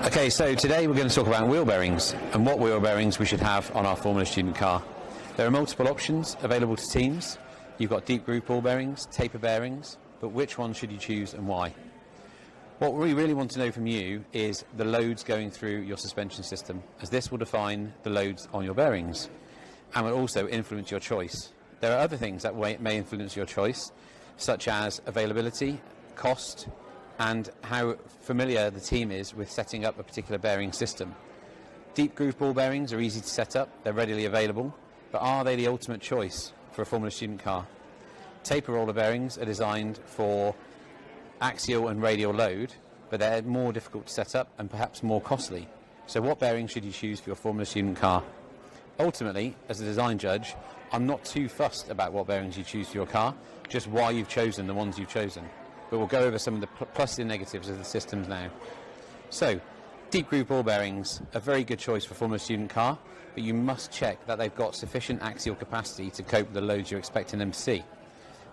Okay, so today we're going to talk about wheel bearings and what wheel bearings we should have on our Formula Student car. There are multiple options available to teams. You've got deep groove ball bearings, taper bearings, but which one should you choose and why? What we really want to know from you is the loads going through your suspension system, as this will define the loads on your bearings and will also influence your choice. There are other things that may influence your choice, such as availability, cost, and how familiar the team is with setting up a particular bearing system. Deep groove ball bearings are easy to set up, they're readily available, but are they the ultimate choice for a Formula Student car? Taper roller bearings are designed for axial and radial load, but they're more difficult to set up and perhaps more costly. So what bearings should you choose for your Formula Student car? Ultimately, as a design judge, I'm not too fussed about what bearings you choose for your car, just why you've chosen the ones you've chosen. But we'll go over some of the pluses and negatives of the systems now. So, deep groove ball bearings, a very good choice for a Formula Student car, but you must check that they've got sufficient axial capacity to cope with the loads you're expecting them to see.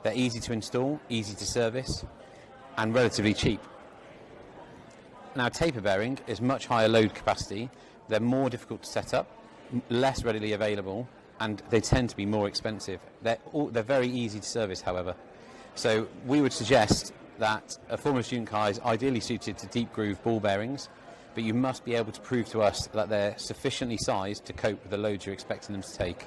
They're easy to install, easy to service, and relatively cheap. Now, taper bearing is much higher load capacity, they're more difficult to set up, less readily available, and they tend to be more expensive. They're very easy to service, however. So we would suggest that a Formula Student car is ideally suited to deep groove ball bearings, but you must be able to prove to us that they're sufficiently sized to cope with the loads you're expecting them to take.